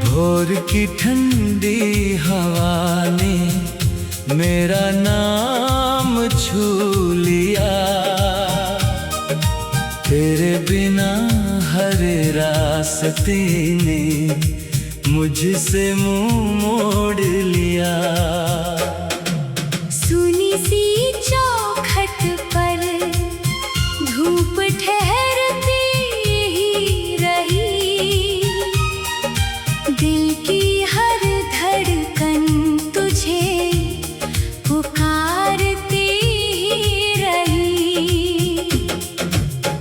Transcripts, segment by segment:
भोर की ठंडी हवा ने मेरा नाम छू लिया। तेरे बिना हर रास्ते ने मुझसे मुंह मोड़ लिया। सुनी सी चौखट पर धूप ठहरती ही रही। दिल की हर धड़कन तुझे पुकारती ही रही।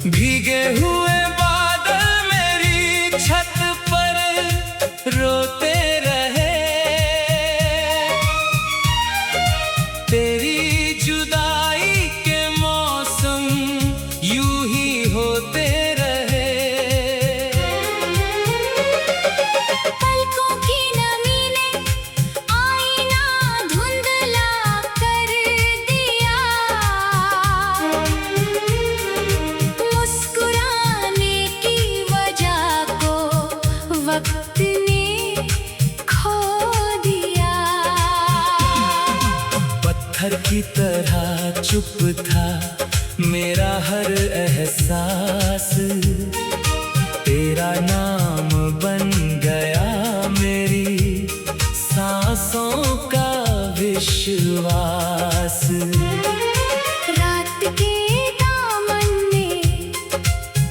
भीगे हुए बादल मेरी छत पर रोते रहे। तेरी जुदाई के मौसम यूं ही होते रहे। पलकों की नमी ने आईना धुंधला कर दिया। मुस्कुराने की वजह को वक्त ने खो दिया। पत्थर की तरह चुप था मेरा हर एहसास। तेरा नाम बन गया मेरी सांसों का विश्वास। रात के दामन में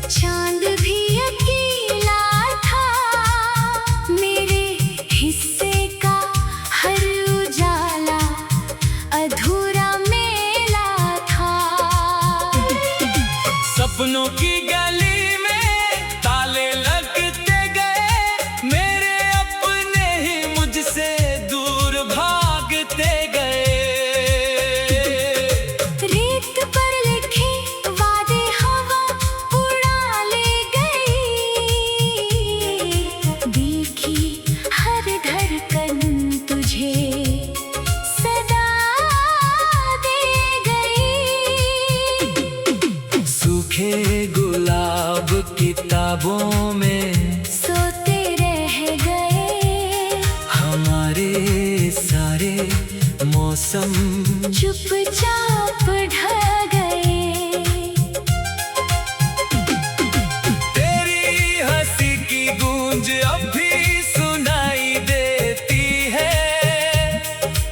चांद भी अकेला था। मेरे हिस्से का हर उजाला अधूरा मेला था। सपनों की गली में ताले लगते गए। मेरे अपने ही मुझसे दूर भागते गए। रेत पर लिखे वादे हवा उड़ा ले गई। दिल की हर धड़कन तुझे सदा दे गई। सूखे गुलाब किताबों में सोते रह गए। हमारे सारे मौसम चुपचाप ढह गए। तेरी हंसी की गूंज अब भी सुनाई देती है।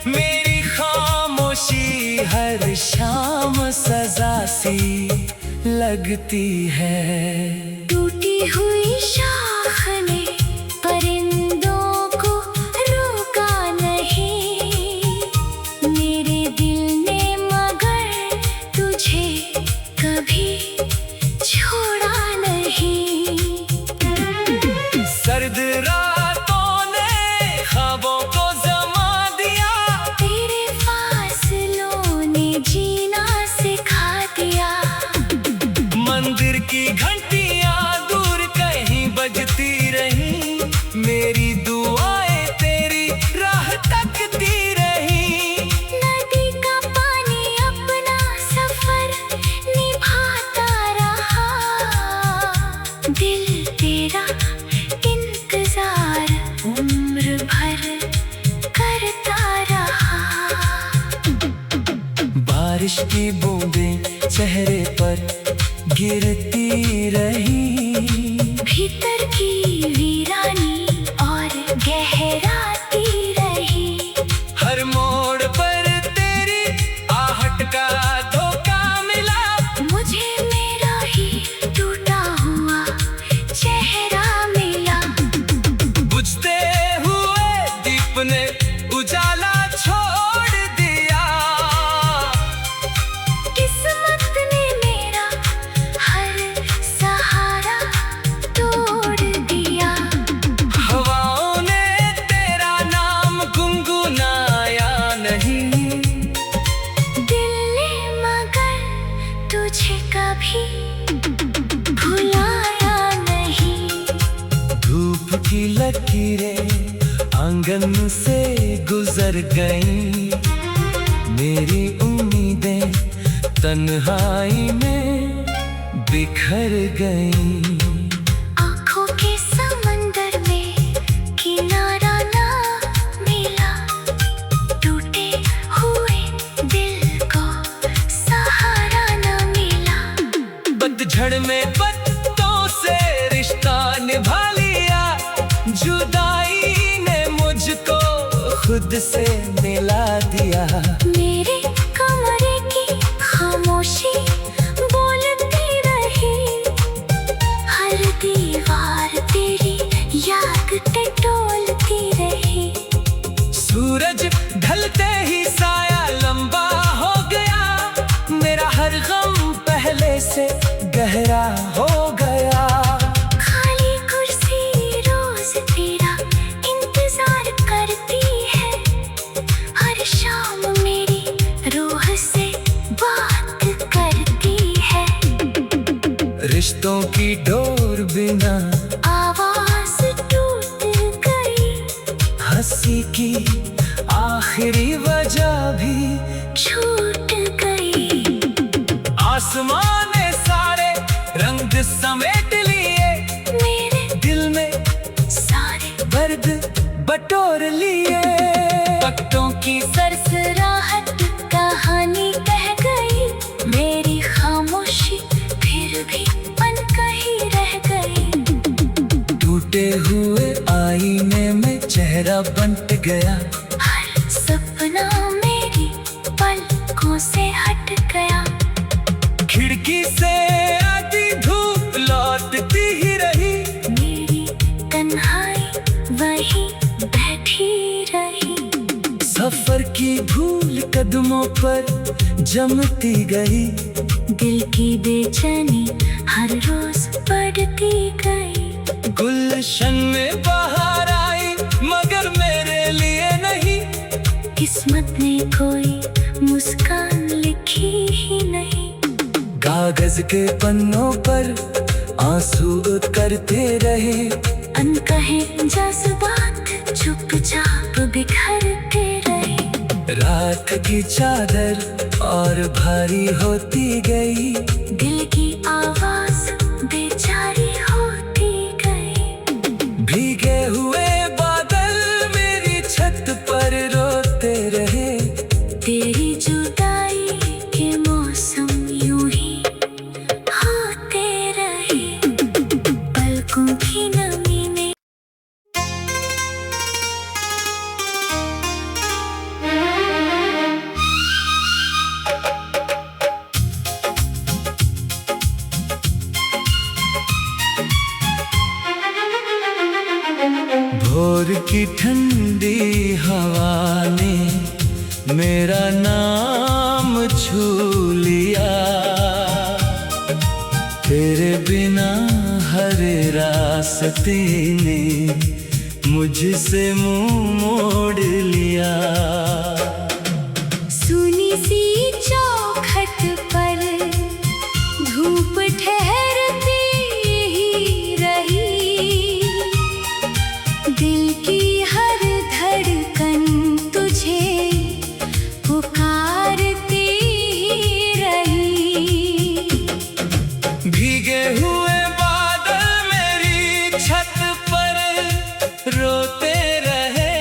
मेरी खामोशी हर शाम सजा सी लगती है। टूटी हुई शाख ने परिंदों को रोका नहीं। मेरे दिल ने मगर तुझे कभी छोड़ा नहीं। सर्द रातों ने ख्वाबों को जमा दिया। तेरे फासलों ने जीना सिखा दिया। मंदिर की घंटियां दूर कहीं बजती रही। मेरी दुआएं तेरी राह तकती रही। नदी का पानी अपना सफर निभाता रहा। दिल तेरा इंतजार उम्र भर करता रहा। बारिश की बूंदें चेहरे पर गिरती रही। भीतर की वीरानी और गहराती रही। हर मोड़ पर तेरी आहट का धोखा मिला। मुझे मेरा ही टूटा हुआ चेहरा मिला। बुझते हुए दीप ने उजाला छोड़ दिया। किस्मत ने मेरा हर सहारा तोड़ दिया। हवाओं ने तेरा नाम गुनगुनाया नहीं। दिल ने मगर तुझे कभी भुलाया नहीं। धूप की लकीरें आंगन से गुजर गईं। मेरी उम्मीदें तन्हाई में बिखर गईं। आँखों के समंदर में किनारे खुद से मिला दिया। मेरे कमरे की खामोशी बोलती रही, हर दीवार तेरी याद टटोलती रही। सूरज ढलते ही साया लंबा हो गया, मेरा हर गम पहले से गहरा हो गया। खाली कुर्सी रोज तेरा इंतजार करती है, हर शाम मेरी रूह से बात करती है। रिश्तों की डोर बिना आवाज टूट गई, हंसी की आखिरी वजह भी छूट गई। आसमान ने सारे रंग समेट लिए, मेरे दिल में सारे दर्द बटोर लिए। पत्तों की सरसराहट कहानी कह गई, मेरी खामोशी फिर भी अनकही रह गई। टूटे हुए आईने में चेहरा बंट गया, हर सपना मेरी पलकों से हट गया। खिड़की से आती धूप लौटती ही रही, मेरी तन्हाई वहीं बैठी रही। सफर की भूल कदमों पर जमती गई, दिल की बेचैनी हर रोज बढ़ती गई। गुलशन में बाहर आई मगर मेरे लिए नहीं, किस्मत ने कोई मुस्कान लिखी ही नहीं। कागज के पन्नों पर आंसू करते रहे, अनकहे जज्बात चुपचाप बिखरते रहे। रात की चादर और भारी होती गई, दिल की आवाज बेचारी होती गई। भीगे हुए बादल मेरी छत पर रोते रहे, तेरी जुदाई के मौसम यूं ही होते रहे। पलकों की नमी में भोर की ठंडी हवा ने मेरा नाम छू लिया, तेरे बिना हर रास्ते ने मुझसे मुंह मोड़ लिया। सुनी सी चौखट पर धूप ठहरती ही रही, दिल की हर धड़कन तुझे पुकारती रही। भीगे हुए बादल मेरी छत पर रोते रहे,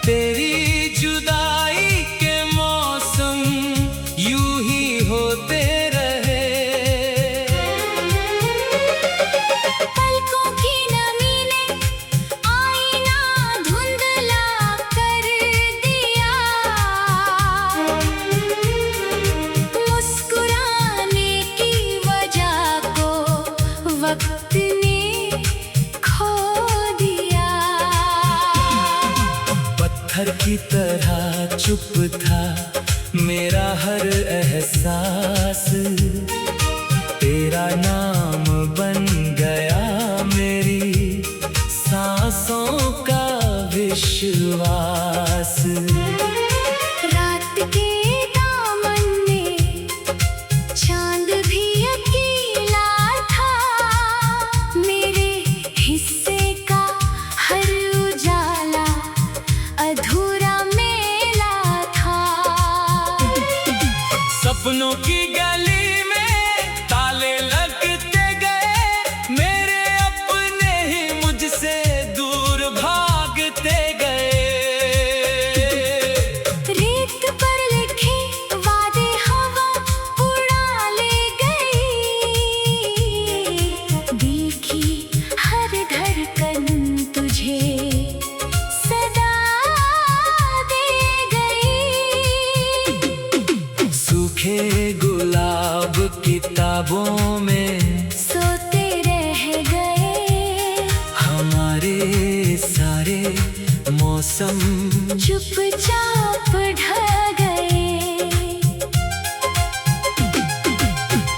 तेरी जुदाई के मौसम यूं ही होते रहे। पलकों की नमी ने आईना धुंधला कर दिया, मुस्कुराने की वजह को वक्त ने खो दिया। पत्थर की तरह चुप था मेरा हर एहसास, तेरा नाम बन गया मेरी सांसों का विश्वास। रात के दामन में चांद भी अकेला था, मेरे हिस्से का हर उजाला अधूरा मेला था। सपनों की गली में ताले लगते गए, मेरे अपने ही मुझसे दूर भागते गए। रेत पर लिखे वादे हवा उड़ा ले गई, दिल की हर धड़कन तुझे मौसम चुपचाप ढह गए।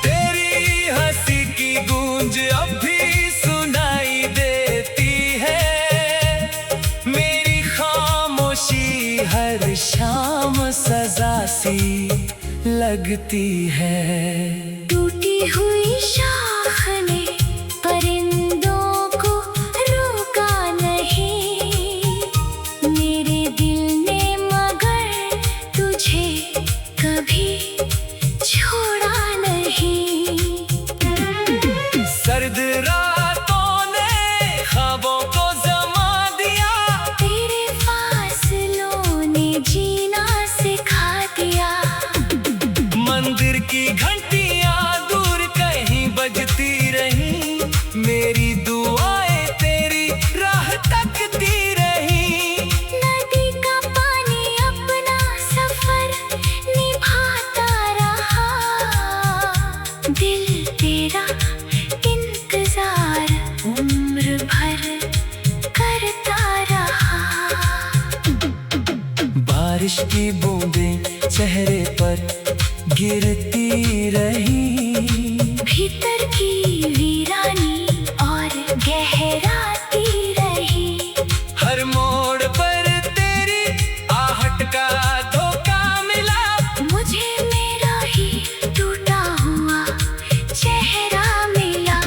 तेरी हंसी की गूंज अब भी सुनाई देती है। मेरी खामोशी हर शाम सजा सी लगती है। टूटी हुई शाख ने परिंदों को रोका नहीं, मेरे दिल ने मगर तुझे कभी छोड़ा नहीं। सर्द रातों ने ख्वाबों को जमा दिया, तेरे फासलों ने जीना सिखा दिया। मंदिर की घंटियां दूर कहीं बजती रही, मेरी दुआएं तेरी राह तकती रही। नदी का पानी अपना सफर निभाता रहा, दिल तेरा इंतजार उम्र भर करता रहा। बारिश की बूंदें चेहरे पर गिरती रही, भीतर की वीरानी और गहराती रही। हर मोड़ पर तेरी आहट का धोखा मिला, मुझे मेरा ही टूटा हुआ चेहरा मिला।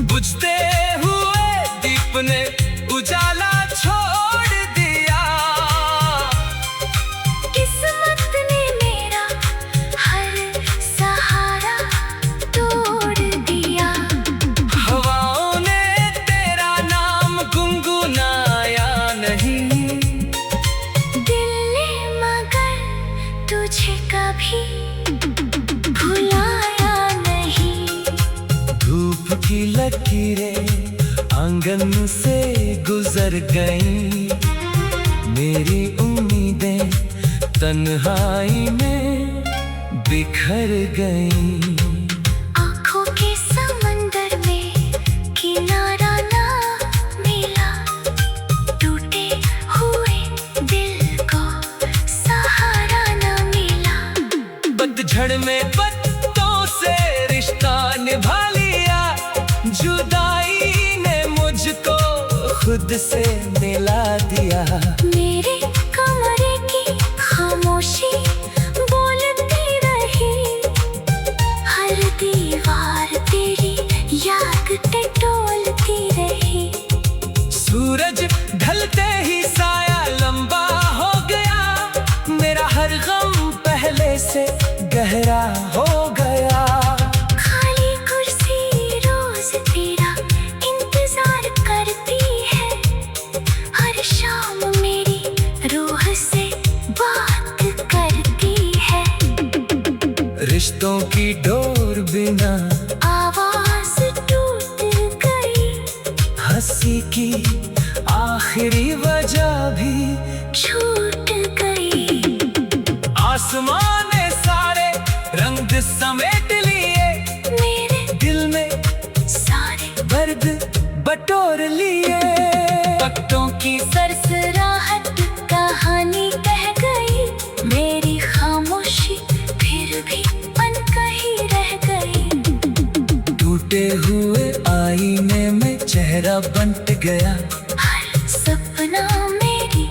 बुझते हुए दीप ने उजाला छोड़ दिया। किस्मत ने मेरा हर सहारा तोड़ दिया। हवाओं ने तेरा नाम गुनगुनाया नहीं, दिल ने मगर तुझे कभी भुलाया नहीं। धूप की लकीरें आंगन से गुजर गईं, मेरी उम्मीदें तन्हाई में बिखर गईं। आँखों के समंदर में किनारा ना मिला, टूटे हुए दिल को सहारा ना मिला। पतझड़ में पत्तों से रिश्ता निभा लिया, जुदाई ने मुझको खुद से मिला दिया। मेरे कमरे की खामोशी बोलती रही, हर दीवार तेरी याद टटोलती रही। सूरज ढलते ही साया लंबा हो गया, मेरा हर गम पहले से गहरा हो गया। खाली कुर्सी रोज तेरा इंतजार करती है, हर शाम मेरी रूह से बात करती है। रिश्तों की डोर बिना आवाज टूट गई, हंसी की आखिरी वजह भी छूट गई। आसमान ने सारे रंग समेट लिए, मेरे दिल में सारे दर्द बटोर लिए। पत्तों की सरसराहट कहानी कह गई, मेरी खामोशी फिर भी अनकही रह गई। टूटे हुए आईने में चेहरा बंट गया, हर सपना मेरी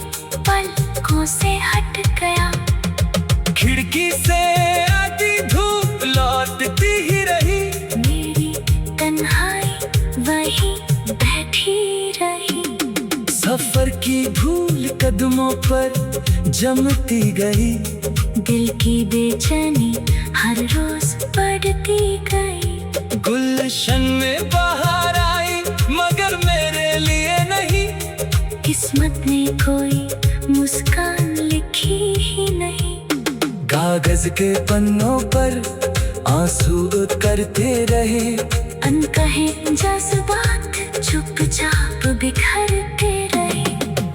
पलकों से हट गया। खिड़की से आती धूप लौटती ही रही, मेरी तन्हाई वहीं बैठी रही। सफर की धूल कदमों पर जमती गई, दिल की बेचैनी हर रोज बढ़ती गई। गुलशन में बाहर आई मगर मेरे लिए नहीं, किस्मत ने कोई मुस्कान लिखी ही नहीं। कागज के पन्नों पर आंसू उतरते रहे, अनकहे जज्बात चुपचाप बिखरते रहे।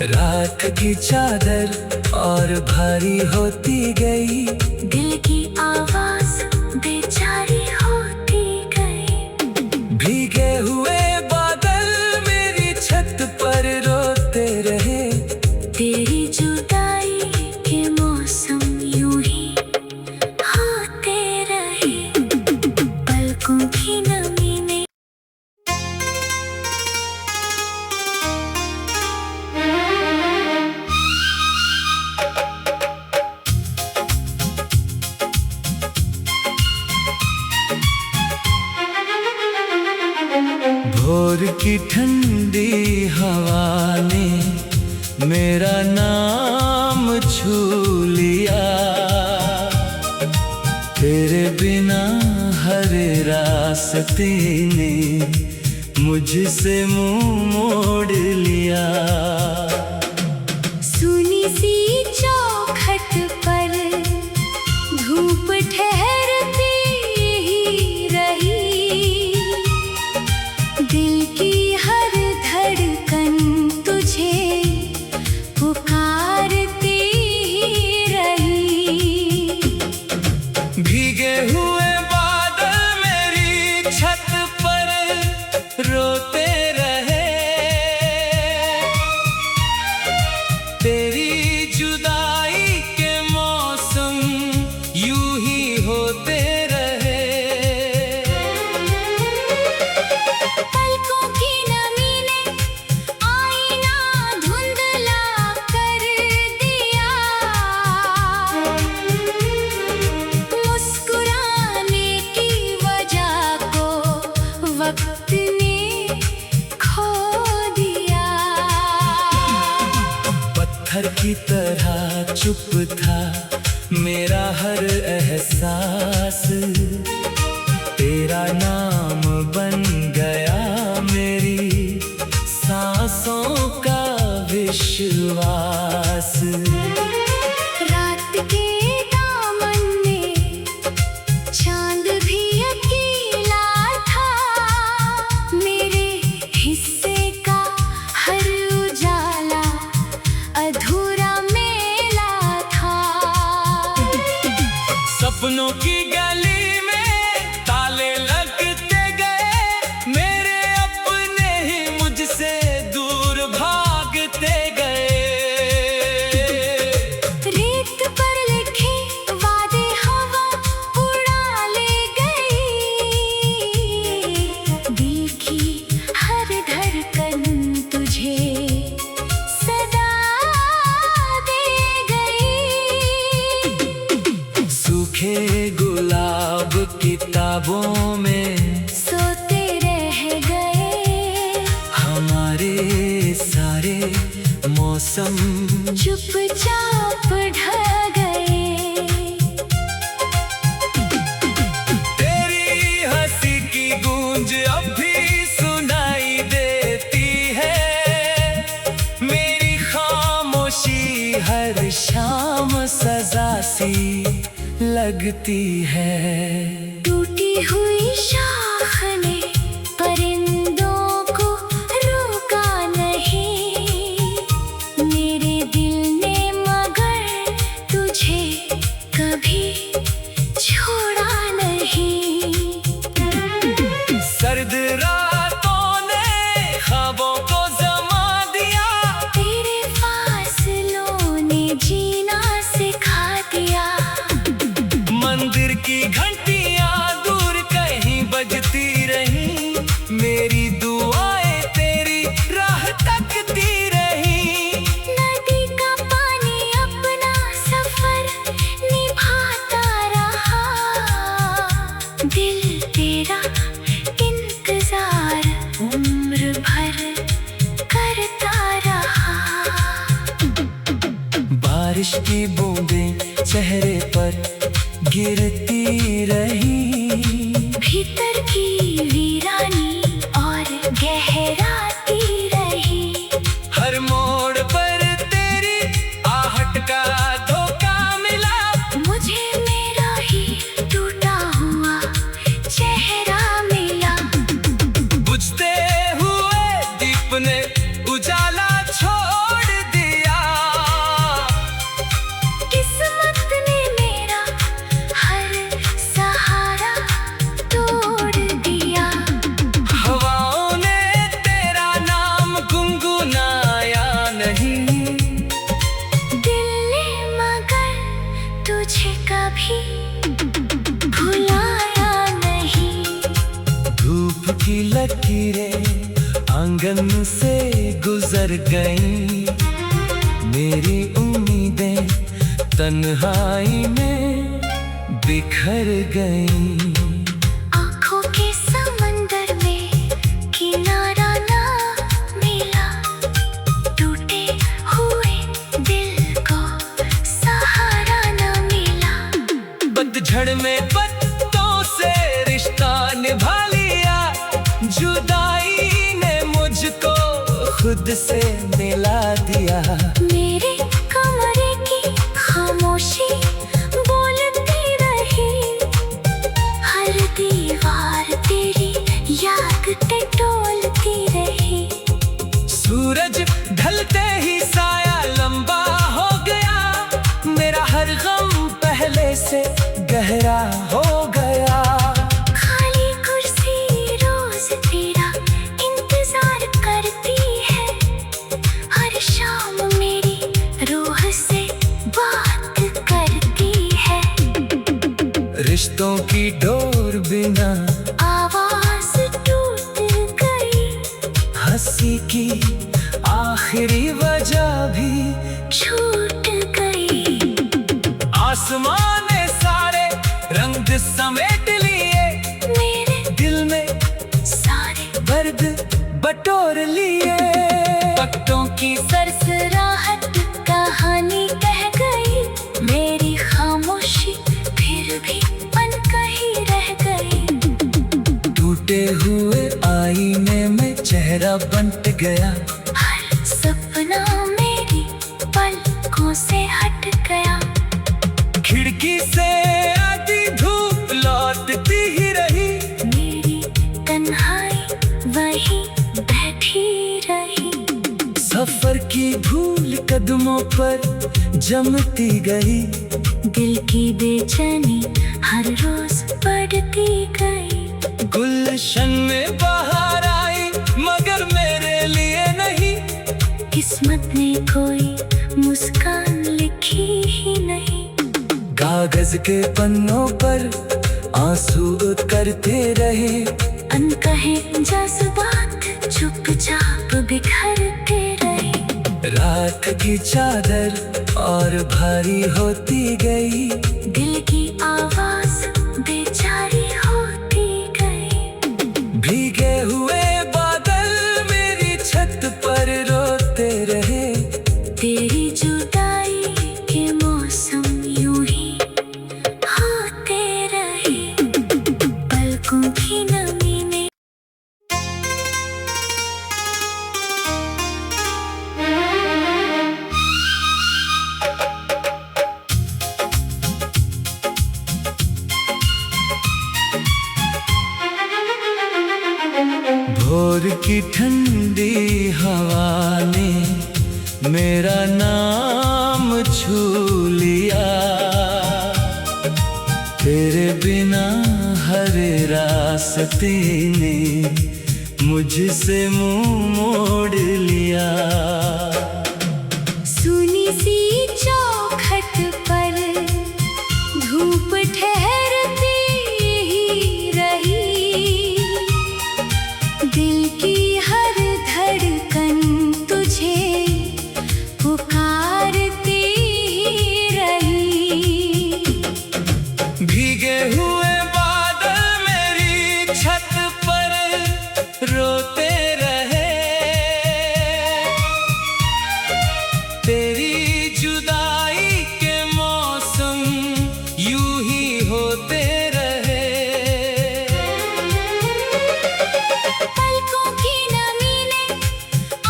रात की चादर और भारी होती गई, दिल की आवाज बेचारी होती गई। भीगे हुए बादल मेरी छत पर रोते रहे, भोर की ठंडी हवा ने मेरा नाम छू लिया। तेरे बिना हर रास्ते ने मुझसे मुंह मोड़ लिया। सुनी सी चौखट पर धूप ठहरती ही रही। दिल की हर धड़कन तुझे पुकारती ही रही। भीगे हुए बादल मेरी छत पर रोते रहे। तेरी जुदाई के मौसम यूं ही होते रहे। पलकों की नमी ने आईना धुंधला कर दिया। मुस्कुराने की वजह को वक्त ने खो दिया। पत्थर की तरह चुप था मेरा हर एहसास। तेरा नाम बन गया मेरी सांसों का विश्वास। रात के दामन में चांद भी अकेला था। मेरे हिस्से का हर उजाला अधूरा मेला था। सपनों की गली में ताले लगते गए। मेरे अपने ही मुझसे दूर भागते गए। रेत पर लिखे वादे हवा उड़ा ले गई। दिल की हर धड़कन तुझे सदा दे गई। सूखे गुलाब किताबों में सोते रह गए। हमारे सारे मौसम चुपचाप ढह गए। तेरी हंसी की गूंज अब भी सुनाई देती है। मेरी खामोशी हर शाम सजा सी लगती है। टूटी हुई शाख ने परिंदों को रोका नहीं। मेरे दिल ने मगर तुझे कभी छोड़ा नहीं। सर्द रातों ने ख्वाबों को जमा दिया। तेरे फासलों ने जीना सिखा दिया। मंदिर की घंटियां दूर कहीं बजती रही। मेरी दुआएं तेरी राह तकती रही। नदी का पानी अपना सफर निभाता रहा। दिल तेरा इंतजार उम्र भर करता रहा। बारिश की बूंदें चेहरे पर गिरती रही। भीतर की वीरानी और गहराती रही। हर मोड़ पर तेरी आहट का धोखा मिला। मुझे मेरा ही टूटा हुआ चेहरा मिला। बुझते हुए दीप ने उजाला छोड़ दिया। किस्मत ने मेरा हर सहारा तोड़ दिया। हवाओं ने तेरा नाम गुनगुनाया नहीं। दिल ने मगर तुझे कभी भुलाया नहीं। धूप की लकीरें आंगन से गुजर गईं। मेरी उम्मीदें तन्हाई में बिखर गईं। आँखों के समंदर में किनारा ना मिला, टूटे हुए दिल को सहारा ना मिला। पतझड़ में पत्तों से रिश्ता निभा लिया, जुदाई ने मुझको खुद से मिला दिया। मेरे कमरे की खामोशी बोलती रही, हर दीवार तेरी याद टटोलती रही। सूरज ढलते ही साया लंबा हो गया, मेरा हर गम पहले से गहरा हो गया। खाली कुर्सी रोज तेरा इंतजार करती है, हर शाम मेरी रूह से बात करती है। रिश्तों की डोर बिना आवाज टूट गई, हंसी की आखिरी वजह भी छूट गई। आसमान ने सारे रंग समेट लिए, मेरे दिल में सारे दर्द बटोर लिए। पत्तों की सरसराहट कहानी कह गई, मेरी खामोशी फिर भी अनकही रह गई। टूटे हुए आईने में चेहरा बंट गया, हर सपना मेरी पलकों से हट गया। खिड़की से आती धूप लौटती ही रही, मेरी तन्हाई वहीं बैठी रही। सफर की भूल कदमों पर जमती गई, दिल की बेचैनी हर रोज बढ़ती गई। गुलशन में बाहर आई मगर मेरे लिए नहीं, किस्मत ने कोई मुस्कान लिखी ही नहीं। कागज के पन्नों पर आंसू उतरते रहे, अनकहे जज्बात चुपचाप बिखरते रहे। रात की चादर और भारी होती गई, दिल की आवाज बेचारी होती गई। भीगे हुए बादल मेरी छत पर रोते रहे, तेरी जुदाई के मौसम यूं ही होते रहे। पलकों की नमी में भोर की ठंडी हवा ने मेरा नाम छू लिया, तेरे बिना हर रास्ते ने मुझसे मुंह मोड़ लिया। सुनी सी चौखट पर धूप ठहरती ही रही, दिल की हर धड़कन तुझे पुकारती ही रही। भीगे हुए बादल मेरी छत पर रोते रहे, तेरी जुदाई के मौसम यूं ही होते रहे। पलकों की नमी ने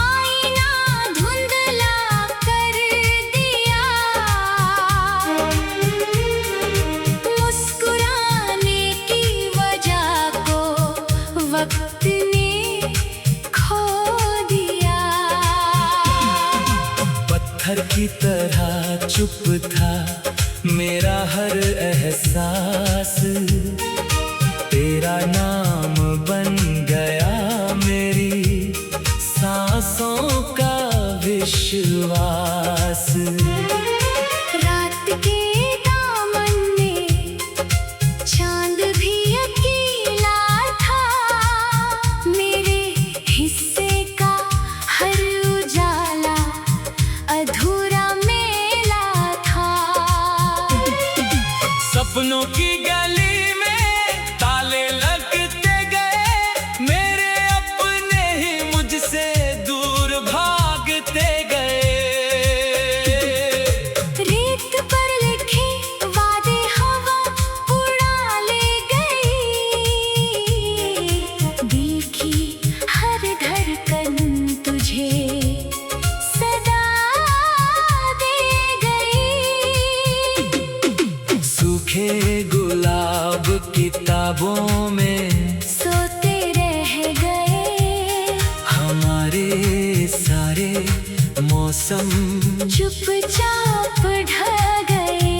आईना धुंधला कर दिया, मुस्कुराने की वजह को वक्त ने खो दिया। पत्थर की तरह चुप था मेरा हर एहसास, तेरा नाम बन गया मेरी सांसों का विश्वास। रात के दामन में चांद भी अकेला था, मेरे हिस्से का हर उजाला अधूरा मेला था। सपनों की गली में ताले लगते गए, मेरे अपने मौसम चुपचाप ढह गए।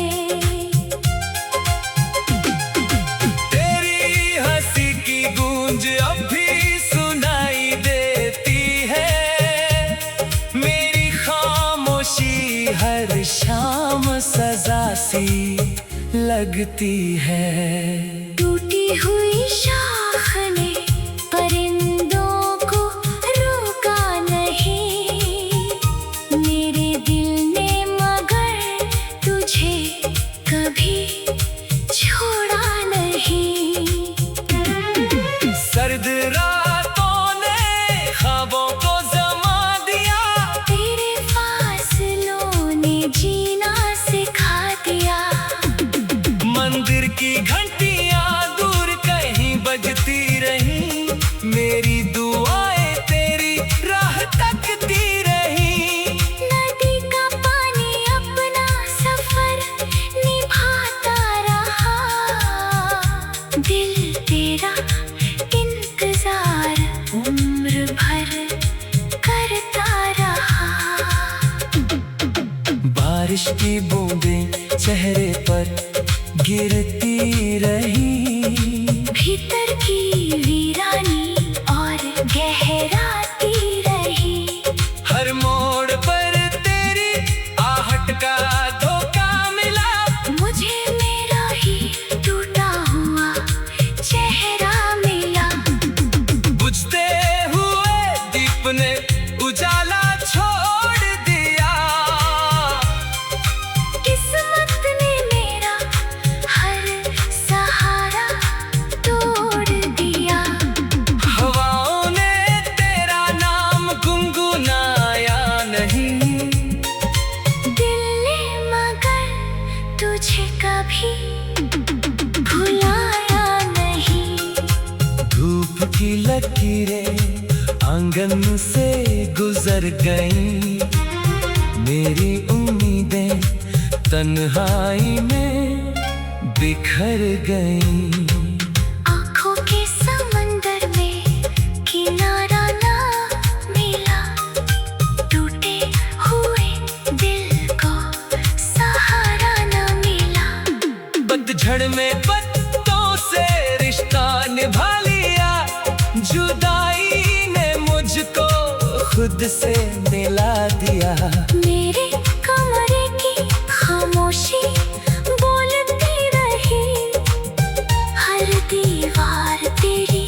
तेरी हंसी की गूंज अब भी सुनाई देती है। मेरी खामोशी हर शाम सजा सी लगती है। टूटी हुई शाख ने परिंदों को रोका नहीं, मेरे दिल ने मगर तुझे कभी छोड़ा नहीं। सर्द रातों ने ख्वाबों को जमा दिया, तेरे फासलों ने जीना सिखा दिया। मंदिर की घंटियां दूर कहीं बजती रही, मेरी दुआएं तेरी राह तकती रही। नदी का पानी अपना सफर निभाता रहा, दिल तेरा इंतजार उम्र भर करता रहा। बारिश की बूंदें चेहरे पर गिरती रही, भीतर की वीरानी और गहराती रही। हर मोड़ पर तेरी आहट का धोखा मिला। मुझे मेरा ही टूटा हुआ चेहरा मिला। बुझते हुए दीप ने उजाला छोड़ दिया, किस्मत ने मेरा हर सहारा तोड़ दिया। हवाओं ने तेरा नाम गुनगुनाया नहीं, दिल ने मगर तुझे कभी भुलाया नहीं। धूप की लकीरें आंगन से गुजर गईं, मेरी उम्मीदें तन्हाई में बिखर गईं। आँखों के समंदर में किनारा ना मिला, टूटे हुए दिल को सहारा ना मिला। पतझड़ में पत्तों से रिश्ता निभा लिया, जुदाई ने मुझको खुद से मिला दिया। मेरे कमरे की खामोशी बोलती रही, हर दीवार तेरी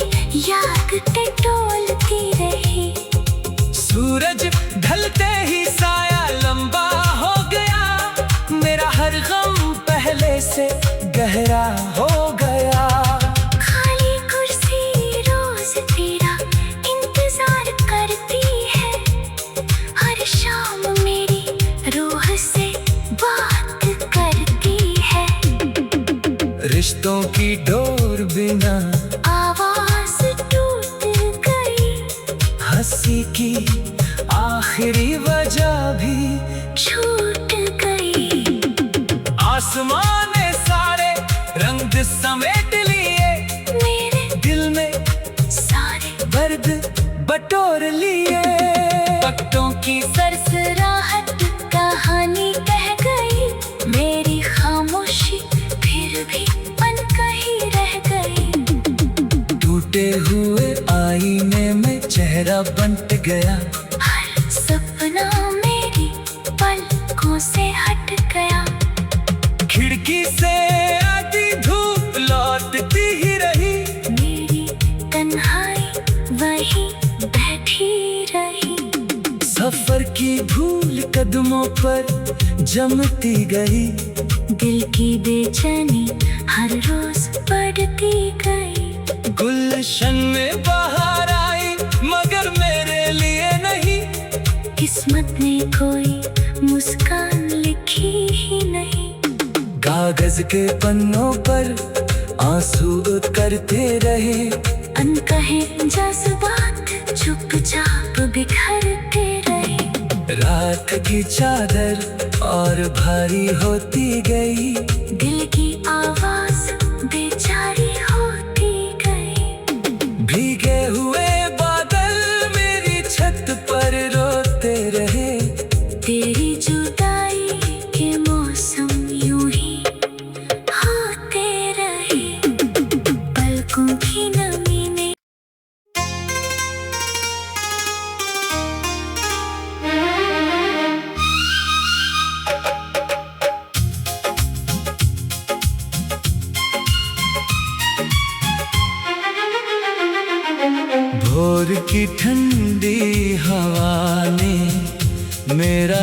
याद टटोलती रही। सूरज ढलते ही साया लंबा हो गया, मेरा हर गम पहले से गहरा हो गया। खाली कुर्सी रोज तेरा इंतजार करती है, हर शाम मेरी रूह से बात करती है। रिश्तों की डोर बिना आवाज टूट गई, हंसी की आखिरी वजह भी छूट गई। आसमान ने सारे रंग समेट लिए, मेरे दिल में सारे दर्द बटोर लिए। पत्तों की सरसराहट कहानी कह गई, मेरी खामोशी फिर भी अनकही रह गई। टूटे हुए आईने में चेहरा बंट गया, हर सपना मेरी पलकों से हट गया। खिड़की से आती धूप लौटती ही रही, मेरी तन्हाई वहीं बैठी रही। सफर की धूल कदमों पर जमती गई, दिल की बेचैनी हर रोज बढ़ती गई। गुलशन में बाहर आई मगर मेरे लिए नहीं, किस्मत ने कोई मुस्कान लिखी ही नहीं। कागज के पन्नों पर आंसू करते रहे, अनकहे जज्बात चुपचाप बिखरते रहे। रात की चादर और भारी होती गई, दिल की आवाज बेचारी होती गई। भीगे हुए बादल मेरी छत पर रोते रहे, भोर की ठंडी हवा ने मेरा